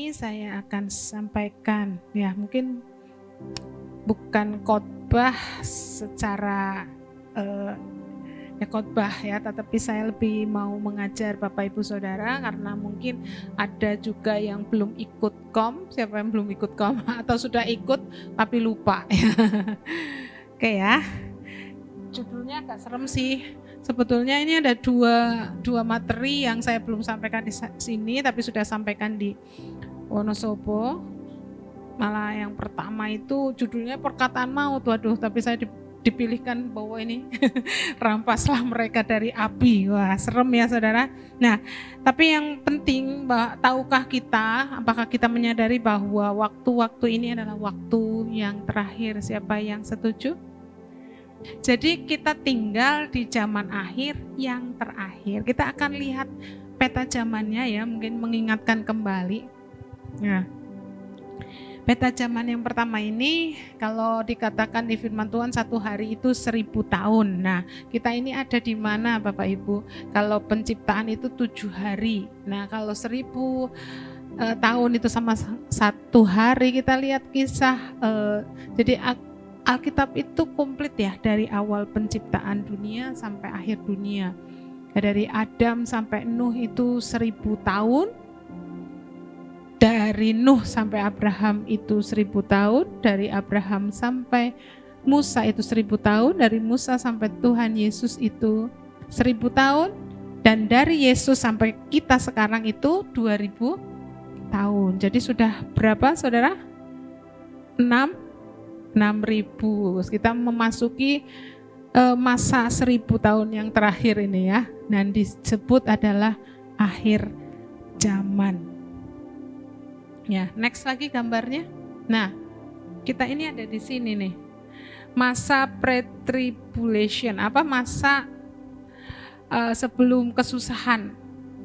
ini saya akan sampaikan, ya mungkin bukan khotbah secara khotbah ya, tetapi saya lebih mau mengajar Bapak Ibu Saudara karena mungkin ada juga yang belum ikut kom. Siapa yang belum ikut kom atau sudah ikut tapi lupa ya. Oke ya, judulnya agak serem sih. Sebetulnya ini ada dua materi yang saya belum sampaikan di sini tapi sudah sampaikan di Wonosobo. Malah yang pertama itu judulnya perkataan maut. Waduh, tapi saya dipilihkan bahwa ini rampaslah mereka dari api. Wah, serem ya saudara. Nah, tapi yang penting, tahukah kita, apakah kita menyadari bahwa waktu-waktu ini adalah waktu yang terakhir? Siapa yang setuju? Jadi kita tinggal di zaman akhir yang terakhir. Kita akan lihat peta zamannya ya, mungkin mengingatkan kembali. Nah, peta zaman yang pertama ini kalau dikatakan di firman Tuhan 1 hari itu 1000 tahun. Nah, kita ini ada di mana Bapak Ibu? Kalau penciptaan itu 7 hari. Nah, kalau 1000 tahun itu sama 1 hari, kita lihat kisah. Jadi Alkitab itu komplit ya, dari awal penciptaan dunia sampai akhir dunia. Dari Adam sampai Nuh itu 1000 tahun. Dari Nuh sampai Abraham itu 1000 tahun, dari Abraham sampai Musa itu 1000 tahun, dari Musa sampai Tuhan Yesus itu 1000 tahun, dan dari Yesus sampai kita sekarang itu 2000 tahun. Jadi sudah berapa saudara? 6.000. Kita memasuki masa 1000 tahun yang terakhir ini ya, dan disebut adalah akhir zaman. Ya, next lagi gambarnya. Nah, kita ini ada di sini nih. Masa pre-tribulation, masa sebelum kesusahan.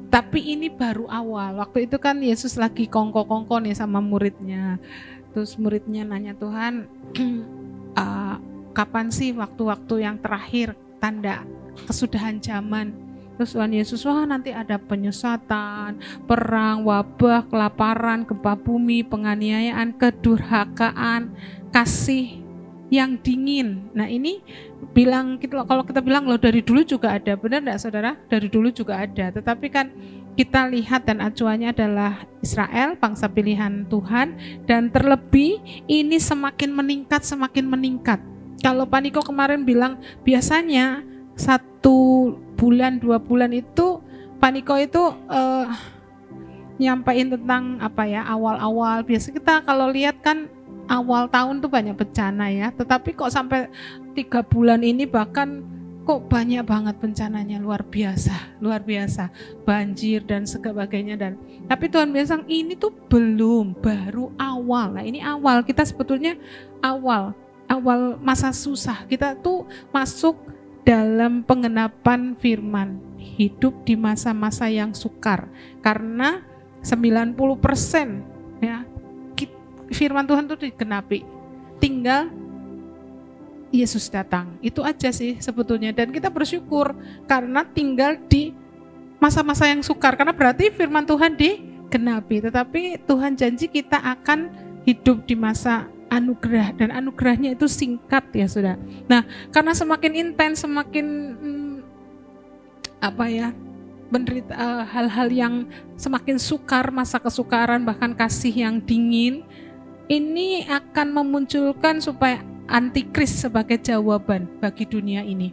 Tapi ini baru awal. Waktu itu kan Yesus lagi kongko-kongko nih sama muridnya. Terus muridnya nanya, Tuhan, kapan sih waktu-waktu yang terakhir, tanda kesudahan zaman? Terus Tuhan Yesus, nanti ada penyesatan, perang, wabah, kelaparan, gempa bumi, penganiayaan, kedurhakaan, kasih yang dingin. Nah ini kalau kita bilang loh dari dulu juga ada, benar enggak saudara? Dari dulu juga ada, tetapi kan kita lihat dan acuannya adalah Israel, bangsa pilihan Tuhan, dan terlebih ini semakin meningkat. Kalau Pak Niko kemarin bilang biasanya 1 bulan 2 bulan itu Pak Niko itu nyampain tentang awal-awal. Biasa kita kalau lihat kan awal tahun tuh banyak bencana ya, tetapi kok sampai 3 bulan ini bahkan kok banyak banget bencananya, luar biasa, banjir dan sebagainya. Dan tapi Tuhan bilang ini tuh baru awal. Nah ini awal, kita sebetulnya awal masa susah, kita tuh masuk dalam penggenapan firman, hidup di masa-masa yang sukar, karena 90% ya firman Tuhan itu digenapi, tinggal Yesus datang. Itu aja sih sebetulnya, dan kita bersyukur karena tinggal di masa-masa yang sukar, karena berarti firman Tuhan digenapi. Tetapi Tuhan janji kita akan hidup di masa anugerah, dan anugerahnya itu singkat ya sudah. Nah, karena semakin intens, semakin menderita hal-hal yang semakin sukar, masa kesukaran, bahkan kasih yang dingin, ini akan memunculkan supaya antikris sebagai jawaban bagi dunia ini.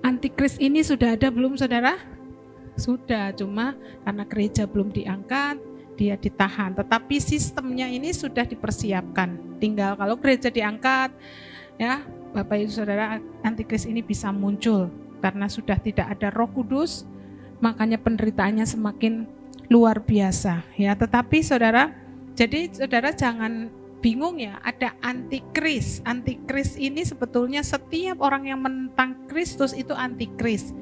Antikris ini sudah ada belum saudara? Sudah, cuma karena gereja belum diangkat, dia ditahan, tetapi sistemnya ini sudah dipersiapkan. Tinggal kalau gereja diangkat, ya Bapak Ibu Saudara, antikris ini bisa muncul karena sudah tidak ada Roh Kudus, makanya penderitaannya semakin luar biasa. Ya, tetapi saudara, jadi saudara jangan bingung ya, ada antikris. Antikris ini sebetulnya setiap orang yang menentang Kristus itu antikristi,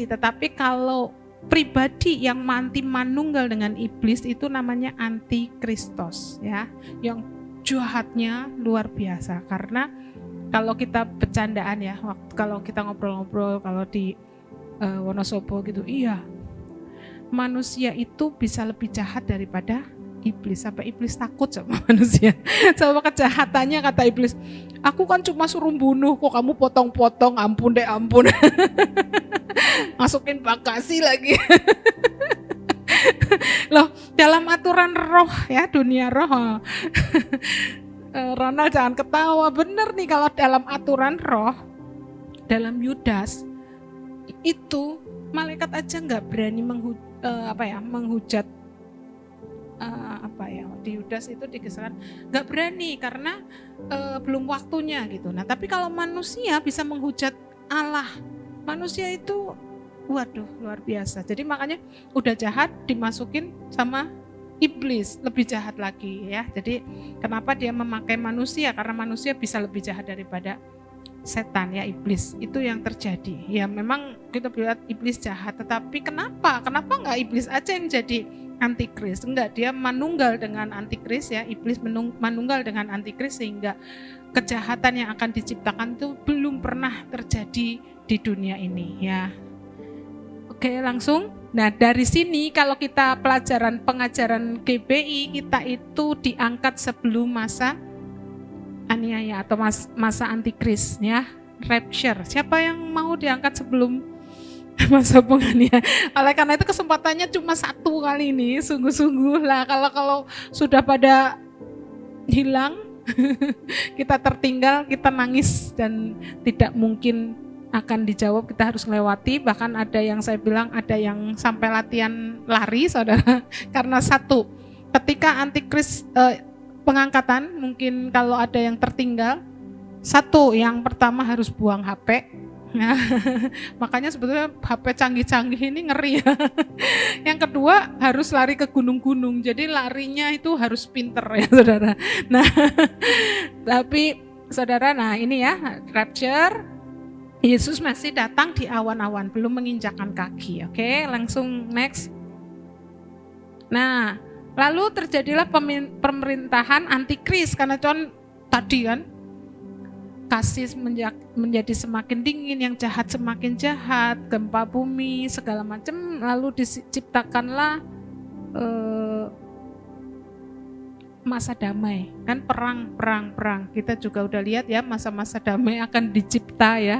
tetapi kalau pribadi yang manunggal dengan iblis itu namanya antikristos ya, yang jahatnya luar biasa. Karena kalau kita bercandaan ya, kalau kita ngobrol-ngobrol kalau di Wonosobo gitu, iya manusia itu bisa lebih jahat daripada iblis. Sampai iblis takut sama manusia, sama kejahatannya. Kata iblis, aku kan cuma suruh bunuh, kok kamu potong-potong, ampun deh ampun. Masukin bagasi lagi. Loh, dalam aturan roh ya, dunia roh. Ronald jangan ketawa, bener nih kalau dalam aturan roh, dalam Yudas itu malaikat aja nggak berani menghujat di Yudas itu digeserkan, nggak berani karena belum waktunya gitu. Nah tapi kalau manusia bisa menghujat Allah, manusia itu waduh luar biasa. Jadi makanya udah jahat dimasukin sama iblis, lebih jahat lagi ya. Jadi kenapa dia memakai manusia? Karena manusia bisa lebih jahat daripada setan ya, iblis. Itu yang terjadi. Ya memang kita lihat iblis jahat, tetapi kenapa nggak iblis aja yang jadi antikris? Enggak, dia manunggal dengan antikris ya. Iblis manunggal dengan antikris sehingga kejahatan yang akan diciptakan itu belum pernah terjadi di dunia ini ya. Oke, langsung. Nah, dari sini kalau kita pengajaran GBI, kita itu diangkat sebelum masa aniaya atau masa antikris ya, rapture. Siapa yang mau diangkat sebelum masa penganiayaan? Oleh karena itu kesempatannya cuma satu kali ini, sungguh-sungguh lah. Kalau sudah pada hilang, kita tertinggal, kita nangis dan tidak mungkin akan dijawab, kita harus melewati. Bahkan ada yang saya bilang ada yang sampai latihan lari saudara, karena satu, ketika antikris pengangkatan, mungkin kalau ada yang tertinggal, satu, yang pertama harus buang HP. Nah, makanya sebetulnya HP canggih-canggih ini ngeri ya. Yang kedua harus lari ke gunung-gunung, jadi larinya itu harus pinter ya saudara. Nah tapi saudara, nah ini ya rapture, Yesus masih datang di awan-awan, belum menginjakkan kaki. Oke, langsung next. Nah, lalu terjadilah pemerintahan antikris, karena Tuhan tadi kan kasih menjadi semakin dingin, yang jahat semakin jahat, gempa bumi segala macam, lalu diciptakanlah masa damai, kan perang. Kita juga udah lihat ya, masa-masa damai akan dicipta ya,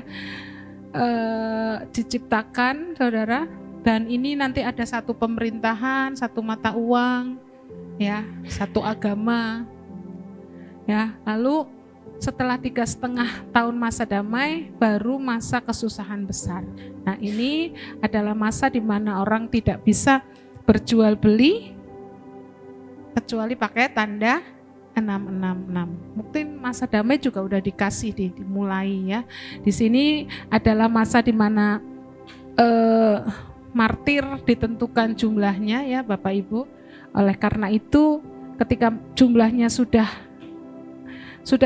diciptakan saudara. Dan ini nanti ada satu pemerintahan, satu mata uang ya, satu agama ya. Lalu setelah 3,5 tahun masa damai, baru masa kesusahan besar. Nah ini adalah masa di mana orang tidak bisa berjual beli kecuali pakai tanda 666. Mungkin masa damai juga udah dikasih dimulai ya. Di sini adalah masa di mana martir ditentukan jumlahnya ya Bapak Ibu. Oleh karena itu ketika jumlahnya sudah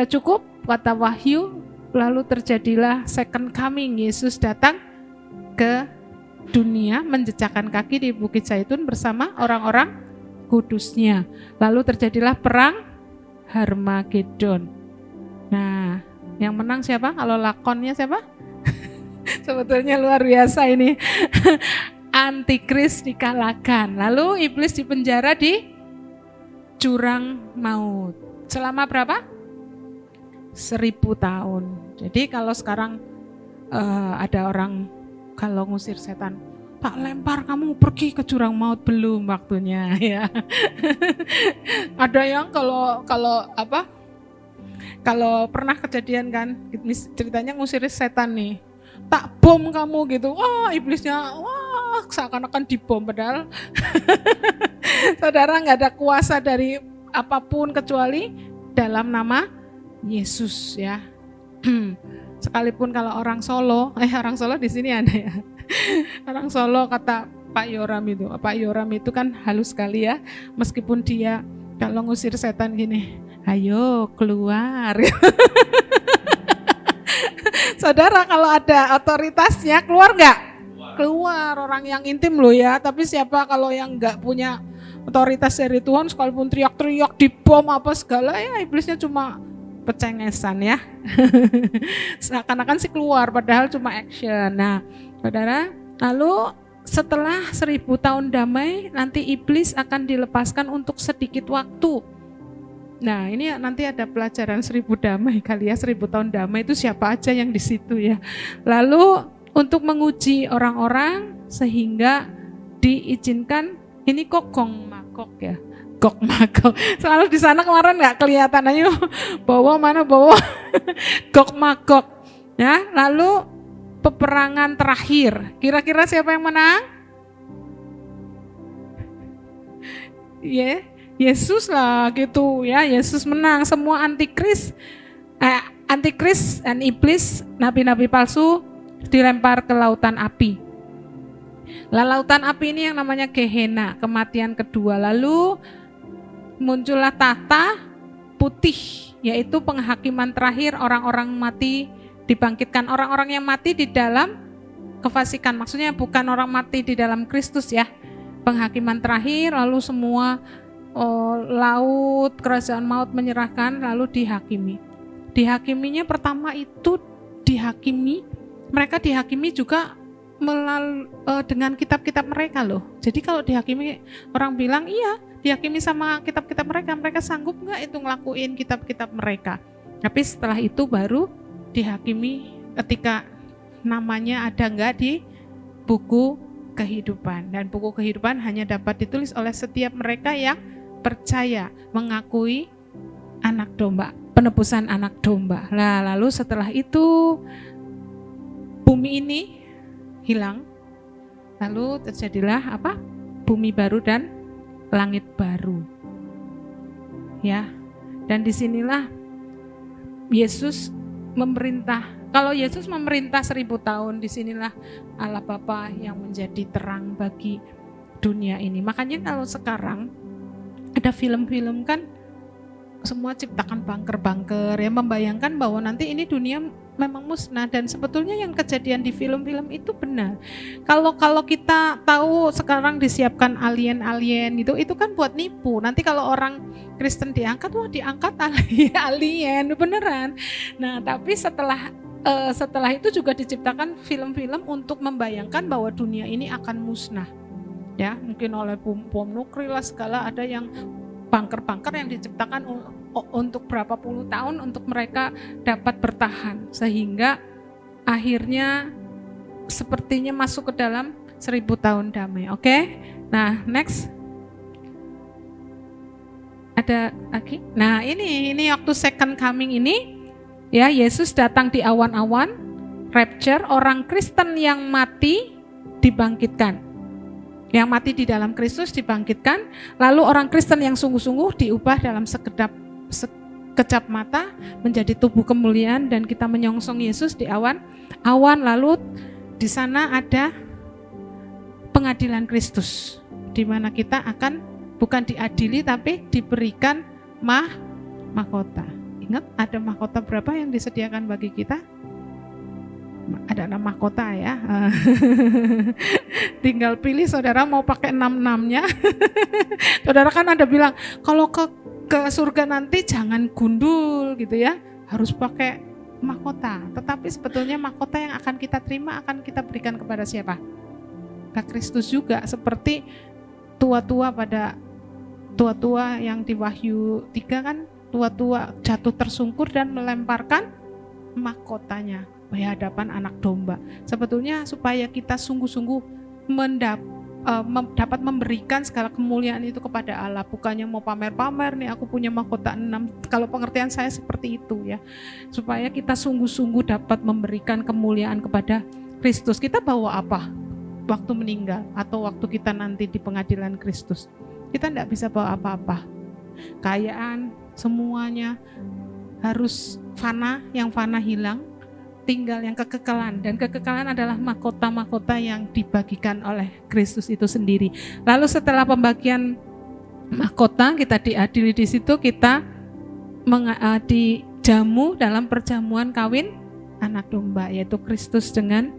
cukup, kata Wahyu, lalu terjadilah second coming. Yesus datang ke dunia menjejakkan kaki di Bukit Zaitun bersama orang-orang kudusnya. Lalu terjadilah perang Harmagedon. Nah, yang menang siapa? Kalau lakonnya siapa? Sebetulnya luar biasa ini. Antikris dikalahkan. Lalu iblis dipenjara di jurang maut. Selama berapa? 1000 tahun. Jadi kalau sekarang ada orang kalau ngusir setan, tak lempar kamu pergi ke jurang maut, belum waktunya ya. Ada yang kalau pernah kejadian kan, ceritanya ngusir setan nih, tak bom kamu gitu, wah iblisnya wah seakan-akan dibom, padahal saudara nggak ada kuasa dari apapun kecuali dalam nama Yesus ya. Sekalipun kalau orang Solo di sini ada ya. Orang Solo kata Pak Yoram itu kan halus sekali ya. Meskipun dia kalau ngusir setan gini, ayo keluar. Saudara kalau ada otoritasnya keluar nggak? Keluar, orang yang intim loh ya. Tapi siapa kalau yang nggak punya otoritas dari Tuhan, sekalipun teriak-teriak dibom apa segala ya, iblisnya cuma pecengesan ya. Seakan-akan sih keluar padahal cuma action. Nah saudara, lalu setelah 1000 tahun damai, nanti iblis akan dilepaskan untuk sedikit waktu. Nah, ini nanti ada pelajaran 1000 damai kali ya, 1000 tahun damai itu siapa aja yang di situ ya. Lalu untuk menguji orang-orang sehingga diizinkan, ini kok gong magok ya, gok magok. Selalu di sana kemarin nggak kelihatan, ayo bawa mana bawa gok magok ya. Lalu peperangan terakhir, kira-kira siapa yang menang? Yesus lah gitu ya, Yesus menang. Semua antikris dan iblis, nabi-nabi palsu dilempar ke lautan api. Lautan api ini yang namanya Gehenna, kematian kedua. Lalu muncullah tahta putih, yaitu penghakiman terakhir. Orang-orang mati dibangkitkan, orang-orang yang mati di dalam kefasikan, maksudnya bukan orang mati di dalam Kristus ya. Penghakiman terakhir, lalu semua laut, kerajaan maut menyerahkan, lalu dihakimi. Dihakiminya pertama itu mereka dihakimi juga dengan kitab-kitab mereka loh. Jadi kalau dihakimi, orang bilang iya dihakimi sama kitab-kitab mereka sanggup nggak itu ngelakuin kitab-kitab mereka. Tapi setelah itu baru dihakimi ketika namanya ada nggak di buku kehidupan. Dan buku kehidupan hanya dapat ditulis oleh setiap mereka yang percaya, mengakui anak domba, penebusan anak domba. Nah, lalu setelah itu bumi ini hilang, lalu terjadilah apa? Bumi baru dan langit baru. Ya, dan disinilah Yesus memerintah. Kalau Yesus memerintah 1000 tahun, disinilah Allah Bapa yang menjadi terang bagi dunia ini. Makanya kalau sekarang ada film-film kan semua ciptakan bunker-bunker yang membayangkan bahwa nanti ini dunia memang musnah, dan sebetulnya yang kejadian di film-film itu benar. Kalau kita tahu sekarang disiapkan alien gitu, itu kan buat nipu. Nanti kalau orang Kristen diangkat, wah diangkat alien beneran. Nah, tapi setelah itu juga diciptakan film-film untuk membayangkan bahwa dunia ini akan musnah. Ya, mungkin oleh bom nuklir lah segala, ada yang bunker-bunker yang diciptakan untuk berapa puluh tahun untuk mereka dapat bertahan, sehingga akhirnya sepertinya masuk ke dalam 1000 tahun damai. Oke? Nah, next. Ada lagi? Nah, ini waktu second coming ini ya, Yesus datang di awan-awan, rapture, orang Kristen yang mati dibangkitkan. Yang mati di dalam Kristus dibangkitkan, lalu orang Kristen yang sungguh-sungguh diubah dalam sekejap mata menjadi tubuh kemuliaan, dan kita menyongsong Yesus di awan. Lalu di sana ada pengadilan Kristus, di mana kita akan bukan diadili tapi diberikan mahkota. Ingat ada mahkota berapa yang disediakan bagi kita? Ada 6 mahkota ya. Tinggal pilih saudara mau pakai 6-6-nya. Saudara kan ada bilang kalau ke surga nanti jangan gundul gitu ya, harus pakai mahkota. Tetapi sebetulnya mahkota yang akan kita terima akan kita berikan kepada siapa? Ke Kristus juga, seperti tua-tua yang di Wahyu 3 kan, tua-tua jatuh tersungkur dan melemparkan mahkotanya di hadapan anak domba. Sebetulnya supaya kita sungguh-sungguh dapat memberikan segala kemuliaan itu kepada Allah, bukannya mau pamer-pamer nih aku punya mahkota 6. Kalau pengertian saya seperti itu ya, supaya kita sungguh-sungguh dapat memberikan kemuliaan kepada Kristus. Kita bawa apa waktu meninggal atau waktu kita nanti di pengadilan Kristus? Kita tidak bisa bawa apa-apa. Kekayaan semuanya harus fana, yang fana hilang, tinggal yang kekekalan, dan kekekalan adalah mahkota-mahkota yang dibagikan oleh Kristus itu sendiri. Lalu setelah pembagian mahkota, kita diadili di situ, kita dijamu dalam perjamuan kawin anak domba, yaitu Kristus dengan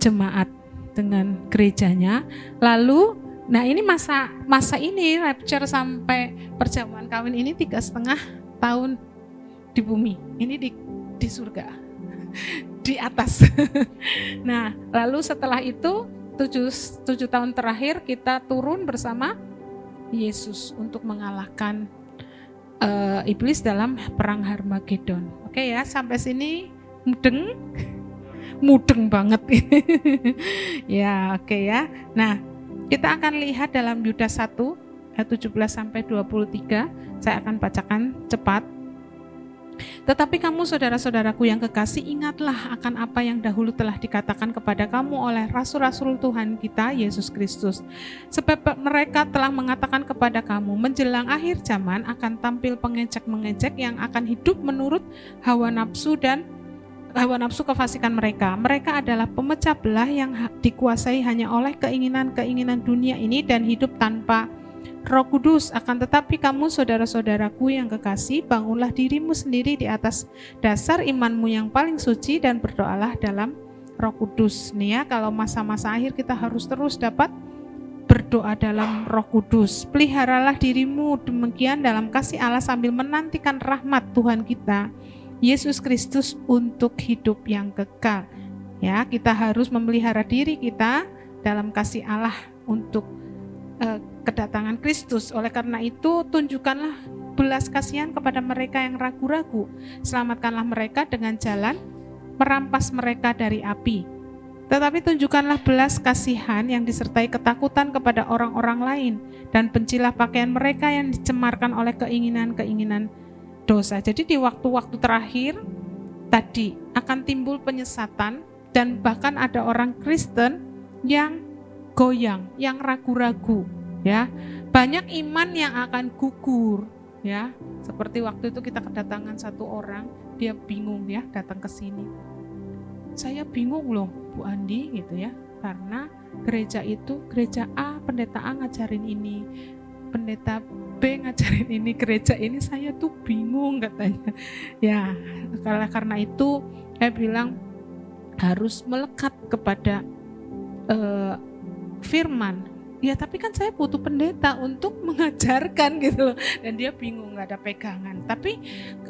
jemaat, dengan gerejanya. Lalu nah ini masa ini rapture sampai perjamuan kawin ini 3,5 tahun di bumi, ini di surga, di atas. Nah, lalu setelah itu 7 tahun terakhir kita turun bersama Yesus untuk mengalahkan iblis dalam perang Harmagedon. Oke ya, sampai sini mudeng banget. Ya, oke ya. Nah, kita akan lihat dalam Yudas 1 ayat 17 sampai 23. Saya akan bacakan cepat. Tetapi kamu saudara-saudaraku yang kekasih, ingatlah akan apa yang dahulu telah dikatakan kepada kamu oleh rasul-rasul Tuhan kita Yesus Kristus. Sebab mereka telah mengatakan kepada kamu, menjelang akhir zaman akan tampil pengejek-mengejek yang akan hidup menurut hawa nafsu kefasikan mereka. Mereka adalah pemecah belah yang dikuasai hanya oleh keinginan-keinginan dunia ini dan hidup tanpa Roh Kudus. Akan tetapi kamu saudara-saudaraku yang kekasih, bangunlah dirimu sendiri di atas dasar imanmu yang paling suci dan berdoalah dalam Roh Kudus. Nih ya, kalau masa-masa akhir kita harus terus dapat berdoa dalam Roh Kudus. Peliharalah dirimu demikian dalam kasih Allah sambil menantikan rahmat Tuhan kita Yesus Kristus untuk hidup yang kekal. Ya, kita harus memelihara diri kita dalam kasih Allah untuk kedatangan Kristus. Oleh karena itu, tunjukkanlah belas kasihan kepada mereka yang ragu-ragu. Selamatkanlah mereka dengan jalan merampas mereka dari api. Tetapi tunjukkanlah belas kasihan yang disertai ketakutan kepada orang-orang lain, dan bencilah pakaian mereka yang dicemarkan oleh keinginan-keinginan dosa. Jadi di waktu-waktu terakhir tadi akan timbul penyesatan, dan bahkan ada orang Kristen yang goyang, yang ragu-ragu. Ya, banyak iman yang akan gugur, ya. Seperti waktu itu kita kedatangan satu orang, dia bingung ya datang ke sini. Saya bingung loh, Bu Andi gitu ya, karena gereja A, pendeta A ngajarin ini, pendeta B ngajarin ini, gereja ini saya tuh bingung katanya. Ya, karena itu saya bilang harus melekat kepada firman. Ya tapi kan saya butuh pendeta untuk mengajarkan gitu loh. Dan dia bingung, gak ada pegangan. Tapi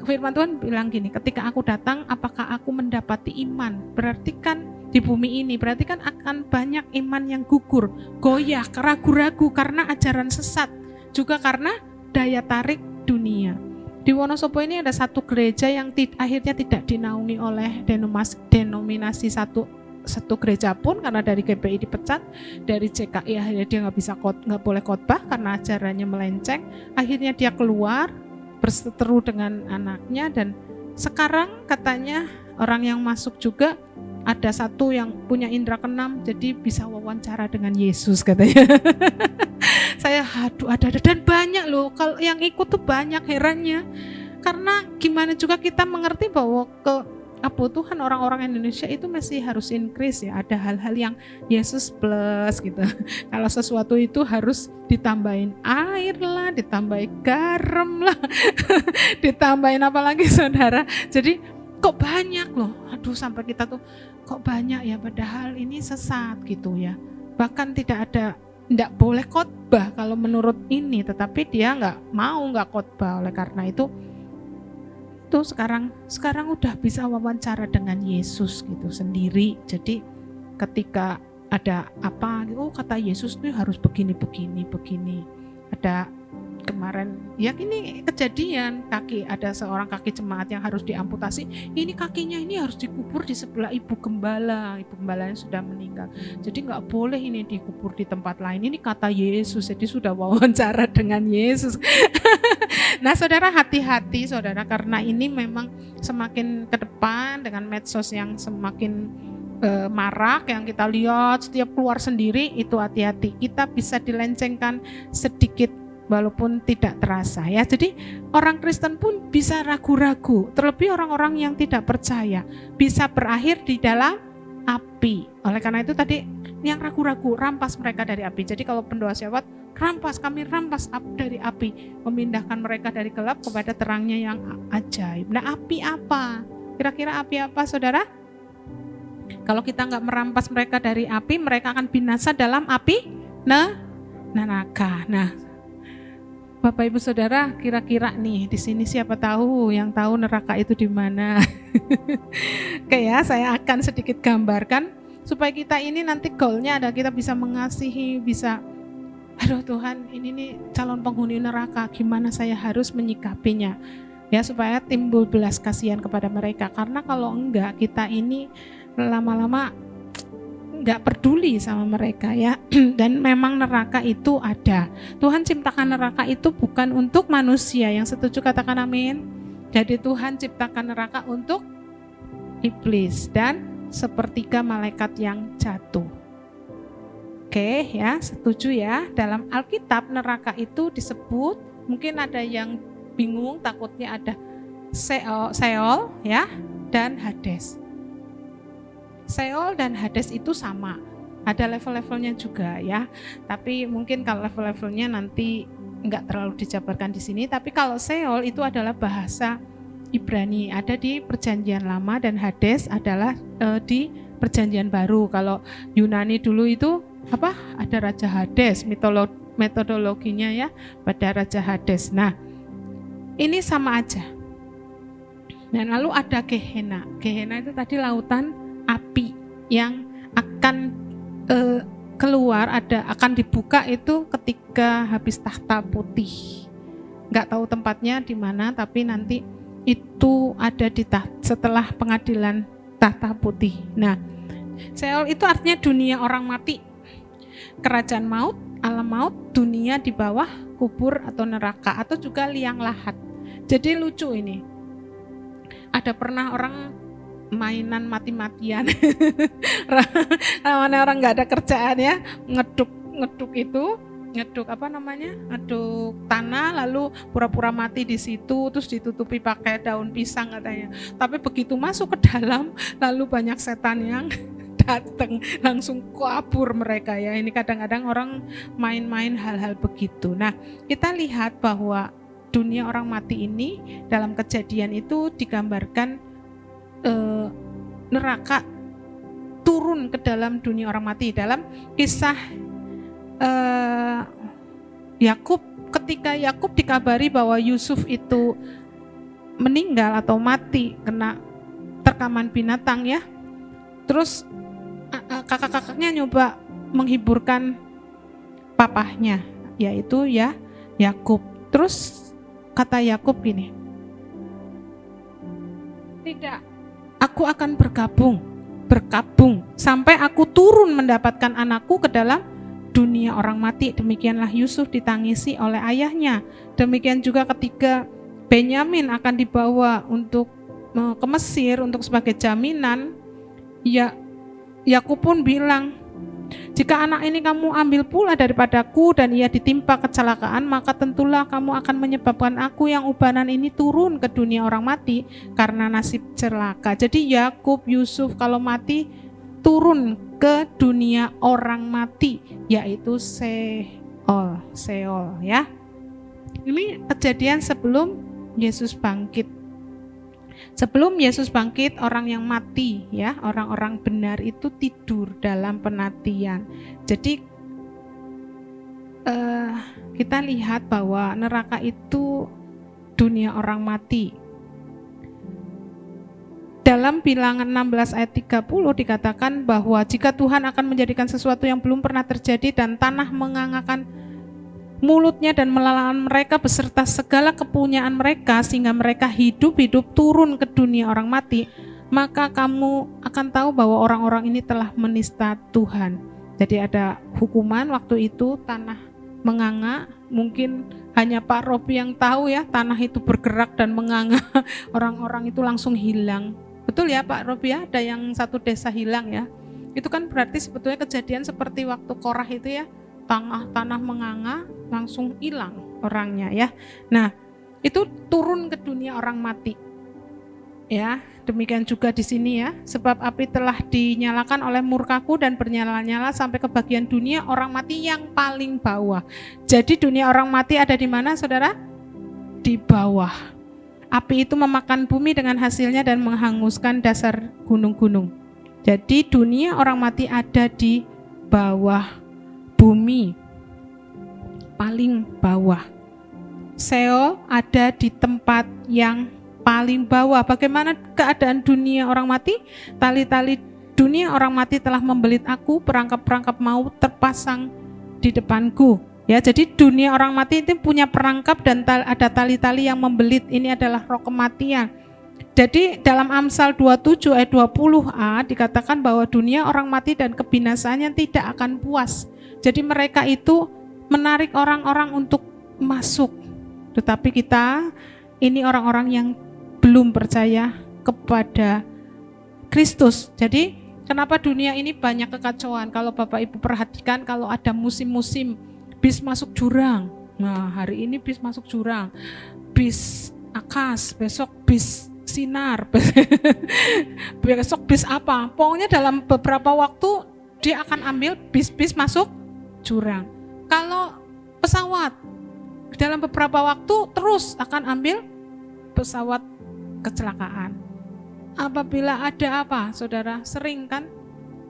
firman Tuhan bilang gini, ketika aku datang apakah aku mendapati iman? Berarti kan di bumi ini, berarti kan akan banyak iman yang gugur, goyah, ragu-ragu karena ajaran sesat, juga karena daya tarik dunia. Di Wonosobo ini ada satu gereja yang akhirnya tidak dinaungi oleh denominasi satu gereja pun, karena dari GPI dipecat, dari CKI akhirnya dia nggak boleh khotbah karena ajarannya melenceng. Akhirnya dia keluar berseteru dengan anaknya, dan sekarang katanya orang yang masuk juga ada satu yang punya indera keenam, jadi bisa wawancara dengan Yesus katanya. Saya ada dan banyak loh, kalau yang ikut tuh banyak, herannya. Karena gimana juga kita mengerti bahwa Tuhan orang-orang Indonesia itu masih harus increase ya, ada hal-hal yang Yesus plus gitu. Kalau sesuatu itu harus ditambahin air lah, ditambahin garam lah, ditambahin apa lagi saudara. Jadi kok banyak loh, aduh sampai kita tuh kok banyak ya, padahal ini sesat gitu ya. Bahkan tidak boleh khotbah kalau menurut ini, tetapi dia nggak khotbah. Oleh karena itu sekarang udah bisa wawancara dengan Yesus gitu sendiri. Jadi ketika ada apa, kata Yesus tuh harus begini. Ada kemarin ya ini kejadian, ada seorang kaki jemaat yang harus diamputasi. Ini kakinya ini harus dikubur di sebelah ibu gembalanya sudah meninggal. Jadi nggak boleh ini dikubur di tempat lain. Ini kata Yesus, jadi sudah wawancara dengan Yesus. Nah saudara, hati-hati saudara, karena ini memang semakin ke depan dengan medsos yang semakin marak, yang kita lihat setiap keluar sendiri, itu hati-hati, kita bisa dilencengkan sedikit walaupun tidak terasa ya. Jadi orang Kristen pun bisa ragu-ragu, terlebih orang-orang yang tidak percaya bisa berakhir di dalam api. Oleh karena itu tadi yang ragu-ragu, rampas mereka dari api. Jadi kalau pendoa syawat, kami rampas dari api, memindahkan mereka dari gelap kepada terangnya yang ajaib. Nah api apa? Kira-kira api apa saudara? Kalau kita nggak merampas mereka dari api, mereka akan binasa dalam api neraka. Nah Bapak Ibu Saudara, kira-kira nih di sini siapa tahu yang tahu neraka itu di mana? Oke ya, saya akan sedikit gambarkan. supaya kita ini nanti goalnya ada, kita bisa mengasihi, bisa, aduh Tuhan, ini nih calon penghuni neraka, gimana saya harus menyikapinya, ya, supaya timbul belas kasihan kepada mereka. Karena kalau enggak, kita ini lama-lama enggak peduli sama mereka, ya. Dan memang neraka itu ada. Tuhan ciptakan neraka itu bukan untuk manusia. Yang setuju katakan amin. Jadi Tuhan ciptakan neraka untuk iblis dan sepertiga malaikat yang jatuh. Oke, ya, setuju ya. Dalam Alkitab neraka itu disebut, mungkin ada yang bingung, takutnya ada Seol, ya, dan Hades. Seol dan Hades itu sama, ada level-levelnya juga, ya. Tapi mungkin kalau level-levelnya nanti enggak terlalu dijabarkan di sini. Tapi kalau Seol itu adalah bahasa Ibrani, ada di Perjanjian Lama, dan Hades adalah di Perjanjian Baru. Kalau Yunani dulu itu apa? Ada Raja Hades, metodologinya, ya, pada Raja Hades. Nah, ini sama aja. Dan lalu ada Gehenna. Gehenna itu tadi lautan api yang akan keluar, akan dibuka itu ketika habis tahta putih. Nggak tahu tempatnya di mana, tapi nanti itu ada di setelah pengadilan tahta putih. Nah, Seol itu artinya dunia orang mati. Kerajaan maut, alam maut, dunia di bawah kubur atau neraka, atau juga liang lahat. Jadi lucu ini. Ada pernah orang mainan mati-matian. Namanya orang nggak ada kerjaan, ya, ngeduk tanah, lalu pura-pura mati di situ, terus ditutupi pakai daun pisang katanya. Tapi begitu masuk ke dalam, lalu banyak setan yang datang, langsung kabur mereka, ya. Ini kadang-kadang orang main-main hal-hal begitu. Nah, kita lihat bahwa dunia orang mati ini dalam Kejadian itu digambarkan neraka turun ke dalam dunia orang mati. Dalam kisah Yakub, ketika Yakub dikabari bahwa Yusuf itu meninggal atau mati kena terkaman binatang, ya. Terus kakak-kakaknya nyoba menghiburkan papahnya, yaitu Yakub. Terus kata Yakub gini, tidak, aku akan berkabung sampai aku turun mendapatkan anakku ke dalam dunia orang mati. Demikianlah Yusuf ditangisi oleh ayahnya. Demikian juga ketika Benyamin akan dibawa untuk ke Mesir untuk sebagai jaminan, ya, Yakub pun bilang, jika anak ini kamu ambil pula daripadaku dan ia ditimpa kecelakaan, maka tentulah kamu akan menyebabkan aku yang ubanan ini turun ke dunia orang mati karena nasib celaka. Jadi Yakub, Yusuf kalau mati turun ke dunia orang mati, yaitu Seol, ya. Ini kejadian sebelum Yesus bangkit. Sebelum Yesus bangkit, orang yang mati, ya, orang-orang benar itu tidur dalam penantian. Jadi kita lihat bahwa neraka itu dunia orang mati. Dalam Bilangan 16 ayat 30 dikatakan bahwa jika Tuhan akan menjadikan sesuatu yang belum pernah terjadi dan tanah mengangakan mulutnya dan melalaan mereka beserta segala kepunyaan mereka sehingga mereka hidup-hidup turun ke dunia orang mati, maka kamu akan tahu bahwa orang-orang ini telah menista Tuhan. Jadi ada hukuman waktu itu, tanah menganga. Mungkin hanya Pak Robi yang tahu, ya, tanah itu bergerak dan menganga. Orang-orang itu langsung hilang. Betul ya Pak Robi, ya? Ada yang satu desa hilang, ya. Itu kan berarti sebetulnya kejadian seperti waktu Korah itu, ya. Tanah menganga, langsung hilang orangnya, ya. Nah, itu turun ke dunia orang mati, ya. Demikian juga di sini, ya, sebab api telah dinyalakan oleh murkaku dan bernyala-nyala sampai ke bagian dunia orang mati yang paling bawah. Jadi dunia orang mati ada di mana, saudara? Di bawah. Api itu memakan bumi dengan hasilnya dan menghanguskan dasar gunung-gunung. Jadi dunia orang mati ada di bawah bumi, paling bawah. Seol ada di tempat yang paling bawah. Bagaimana keadaan dunia orang mati? Tali-tali dunia orang mati telah membelit aku, perangkap-perangkap maut terpasang di depanku. Ya, jadi dunia orang mati itu punya perangkap dan ada tali-tali yang membelit. Ini adalah roh kematian. Jadi dalam Amsal 27 ayat 20a dikatakan bahwa dunia orang mati dan kebinasaannya tidak akan puas. Jadi mereka itu menarik orang-orang untuk masuk. Tetapi kita ini orang-orang yang belum percaya kepada Kristus. Jadi kenapa dunia ini banyak kekacauan? Kalau Bapak Ibu perhatikan, kalau ada musim-musim bis masuk jurang. Nah, hari ini bis masuk jurang. Bis Akas, besok bis Sinar. Besok bis apa? Pokoknya dalam beberapa waktu dia akan ambil bis-bis masuk jurang. Kalau pesawat dalam beberapa waktu terus akan ambil pesawat kecelakaan. Apabila ada apa, saudara, sering kan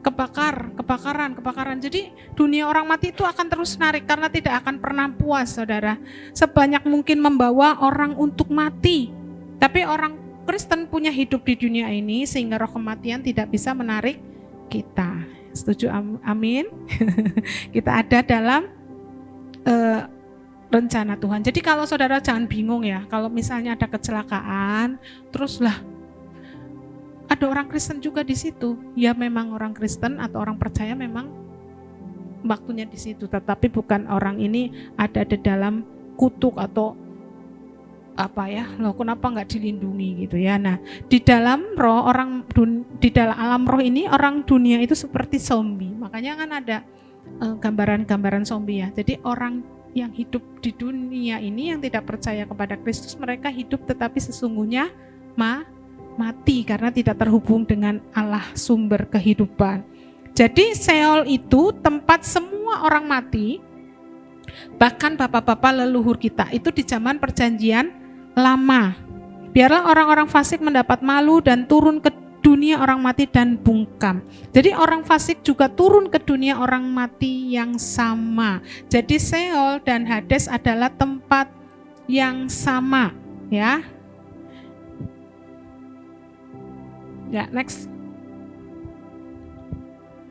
kebakaran. Jadi dunia orang mati itu akan terus narik karena tidak akan pernah puas, saudara. Sebanyak mungkin membawa orang untuk mati. Tapi orang Kristen punya hidup di dunia ini sehingga roh kematian tidak bisa menarik kita. Setuju? Amin. Kita ada dalam rencana Tuhan. Jadi kalau saudara jangan bingung ya, kalau misalnya ada kecelakaan, teruslah ada orang Kristen juga di situ. Ya memang orang Kristen atau orang percaya memang waktunya di situ, tetapi bukan orang ini ada di dalam kutuk atau apa ya, loh kenapa nggak dilindungi gitu ya. Nah, di dalam roh di dalam alam roh ini orang dunia itu seperti zombie. Makanya kan ada gambaran-gambaran zombie ya. Jadi orang yang hidup di dunia ini yang tidak percaya kepada Kristus, mereka hidup tetapi sesungguhnya mati karena tidak terhubung dengan Allah sumber kehidupan. Jadi Seol itu tempat semua orang mati, bahkan bapak-bapak leluhur kita itu di zaman perjanjian lama. Biarlah orang-orang fasik mendapat malu dan turun ke dunia orang mati dan bungkam. Jadi orang fasik juga turun ke dunia orang mati yang sama. Jadi Seol dan Hades adalah tempat yang sama, ya. Ya, next.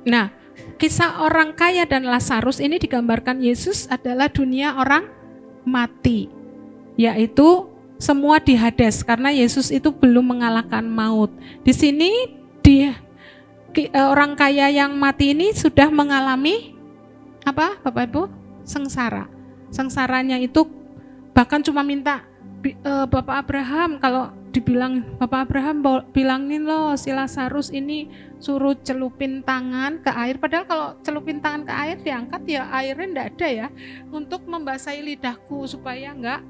Nah, kisah orang kaya dan Lazarus ini digambarkan Yesus adalah dunia orang mati, yaitu semua di Hades karena Yesus itu belum mengalahkan maut. Di sini orang kaya yang mati ini sudah mengalami apa, Bapak Ibu? Sengsara. Sengsaranya itu bahkan cuma minta Bapak Abraham, kalau dibilang Bapak Abraham bilangin loh si Lazarus ini suruh celupin tangan ke air, padahal kalau celupin tangan ke air diangkat ya airnya enggak ada ya, untuk membasahi lidahku supaya enggak,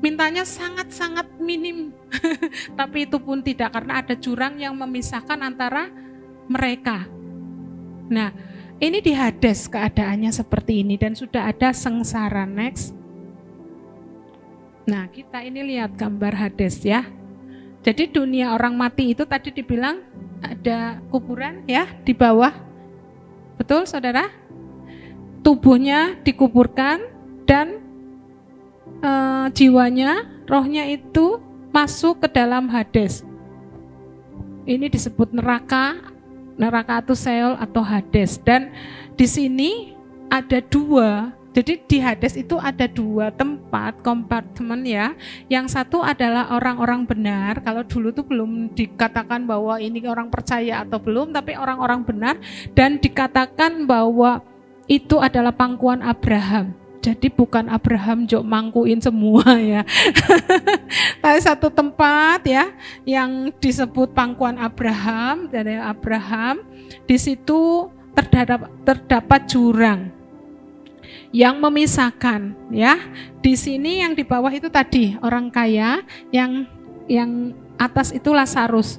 mintanya sangat-sangat minim. Tapi itu pun tidak karena ada jurang yang memisahkan antara mereka. Nah, ini di Hades keadaannya seperti ini dan sudah ada sengsara. Next. Nah, kita ini lihat gambar Hades ya. Jadi dunia orang mati itu tadi dibilang ada kuburan ya di bawah. Betul, saudara? Tubuhnya dikuburkan dan jiwanya, rohnya itu masuk ke dalam Hades. Ini disebut neraka atau Seol atau Hades. Dan di sini ada dua. Jadi di Hades itu ada dua tempat kompartemen ya. Yang satu adalah orang-orang benar. Kalau dulu tuh belum dikatakan bahwa ini orang percaya atau belum, tapi orang-orang benar, dan dikatakan bahwa itu adalah pangkuan Abraham. Jadi bukan Abraham jok mangkuin semua ya. Tapi satu tempat ya yang disebut pangkuan Abraham, dari Abraham. Di situ terdapat jurang yang memisahkan ya. Di sini yang di bawah itu tadi orang kaya, yang atas itu Lazarus.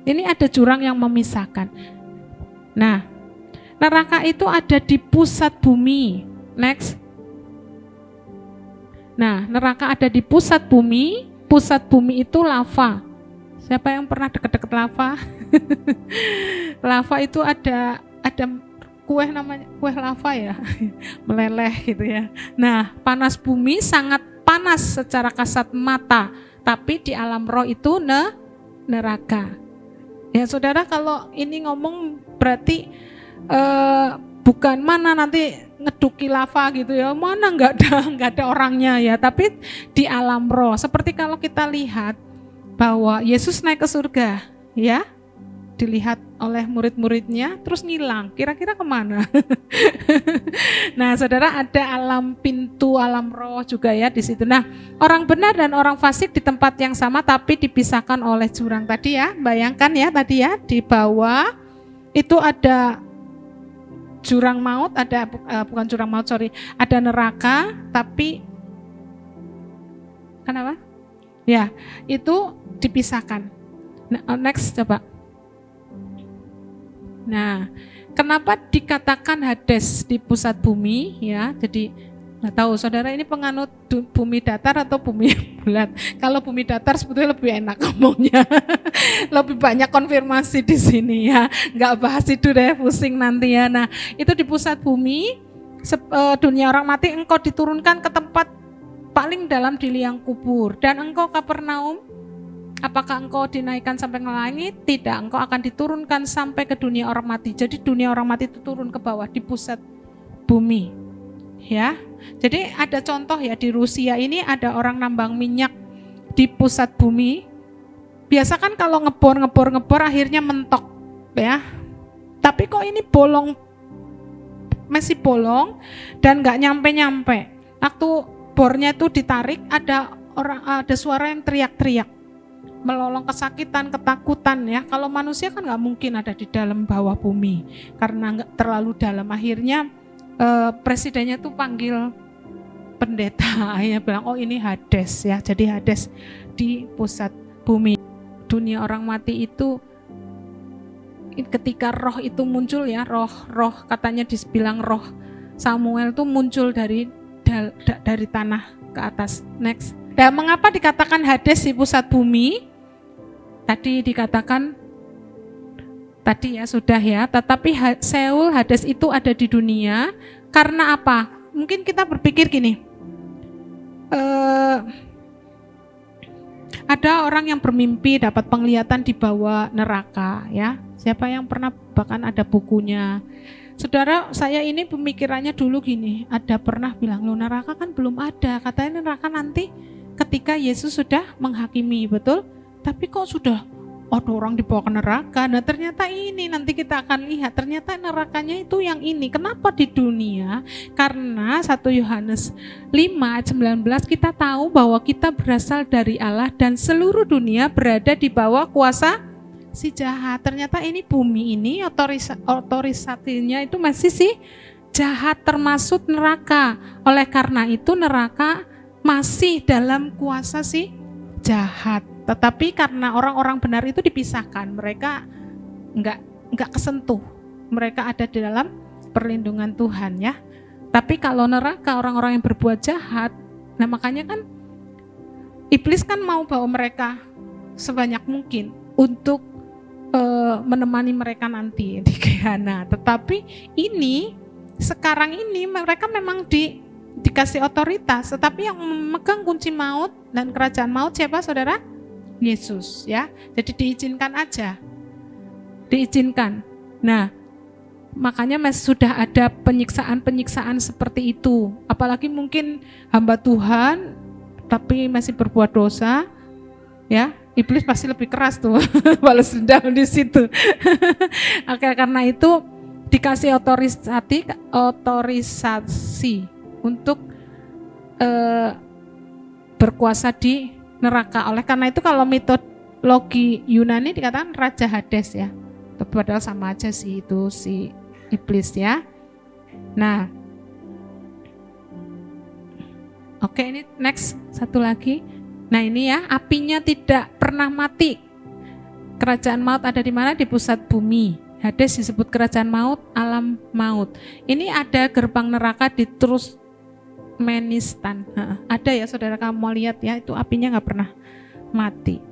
Ini ada jurang yang memisahkan. Nah, neraka itu ada di pusat bumi. Next. Nah, neraka ada di pusat bumi. Pusat bumi itu lava. Siapa yang pernah deket-deket lava? Lava itu ada kue namanya kue lava ya, meleleh gitu ya. Nah, panas bumi sangat panas secara kasat mata, tapi di alam roh itu neraka. Ya saudara, kalau ini ngomong berarti bukan mana nanti ngeduki lava gitu ya, mana nggak ada orangnya ya, tapi di alam roh. Seperti kalau kita lihat bahwa Yesus naik ke surga, ya, dilihat oleh murid-muridnya, terus ngilang, kira-kira kemana? Nah, saudara, ada alam pintu, alam roh juga ya di situ. Nah, orang benar dan orang fasik di tempat yang sama, tapi dipisahkan oleh jurang tadi ya. Bayangkan ya tadi ya, di bawah itu ada jurang maut, ada bukan jurang maut, ada neraka, tapi kenapa? Ya, itu dipisahkan. Nah, next coba. Nah, kenapa dikatakan Hades di pusat bumi ya? Jadi nggak tahu saudara ini penganut bumi datar atau bumi bulat. Kalau bumi datar sebetulnya lebih enak ngomongnya, lebih banyak konfirmasi di sini ya. Nggak bahas itu deh, pusing nanti ya. Nah, itu di pusat bumi, dunia orang mati, engkau diturunkan ke tempat paling dalam di liang kubur. Dan engkau Kapernaum, apakah engkau dinaikkan sampai ke langit? Tidak, engkau akan diturunkan sampai ke dunia orang mati. Jadi dunia orang mati itu turun ke bawah di pusat bumi. Ya. Jadi ada contoh ya, di Rusia ini ada orang nambang minyak di pusat bumi. Biasa kan kalau ngebor akhirnya mentok ya. Tapi kok ini bolong, masih bolong dan nggak nyampe. Waktu bornya itu ditarik, ada suara yang teriak-teriak, melolong kesakitan, ketakutan ya. Kalau manusia kan nggak mungkin ada di dalam bawah bumi karena nggak terlalu dalam. Akhirnya presidennya tuh panggil pendeta ya, bilang oh ini Hades ya. Jadi Hades di pusat bumi. Dunia orang mati itu ketika roh itu muncul ya, roh katanya dibilang roh Samuel tuh muncul dari tanah ke atas. Next. Dan mengapa dikatakan Hades di pusat bumi? Tadi dikatakan, tadi ya sudah ya, tetapi Seoul Hades itu ada di dunia. Karena apa? Mungkin kita berpikir gini, ada orang yang bermimpi dapat penglihatan di bawah neraka ya. Siapa yang pernah, bahkan ada bukunya. Saudara, saya ini pemikirannya dulu gini, ada pernah bilang, loh neraka kan belum ada, katanya neraka nanti ketika Yesus sudah menghakimi, betul? Tapi kok sudah ada orang dibawa ke neraka? Nah ternyata ini nanti kita akan lihat, ternyata nerakanya itu yang ini. Kenapa di dunia? Karena 1 Yohanes 5 ayat 19 kita tahu bahwa kita berasal dari Allah dan seluruh dunia berada di bawah kuasa si jahat. Ternyata ini bumi ini otorisasinya itu masih si jahat, termasuk neraka. Oleh karena itu neraka masih dalam kuasa si jahat. Tetapi karena orang-orang benar itu dipisahkan, mereka enggak kesentuh, mereka ada di dalam perlindungan Tuhan ya. Tapi kalau neraka, orang-orang yang berbuat jahat, nah makanya kan iblis kan mau bawa mereka sebanyak mungkin untuk menemani mereka nanti di Gehenna. Tetapi ini sekarang ini mereka memang dikasih otoritas, tetapi yang memegang kunci maut dan kerajaan maut siapa saudara? Yesus ya. Jadi diizinkan aja. Diizinkan. Nah, makanya sudah ada penyiksaan-penyiksaan seperti itu. Apalagi mungkin hamba Tuhan tapi masih berbuat dosa, ya. Iblis pasti lebih keras tuh balas dendam di situ. Oke, karena itu dikasih otorisasi untuk berkuasa di neraka. Oleh karena itu kalau mitologi Yunani dikatakan Raja Hades ya. Padahal sama aja sih itu si iblis ya. Nah, oke, ini next satu lagi. Nah ini ya, apinya tidak pernah mati. Kerajaan maut ada di mana? Di pusat bumi. Hades disebut kerajaan maut, alam maut. Ini ada gerbang neraka di Turkmenistan. Ada ya saudara, kamu mau lihat ya, itu apinya nggak pernah mati.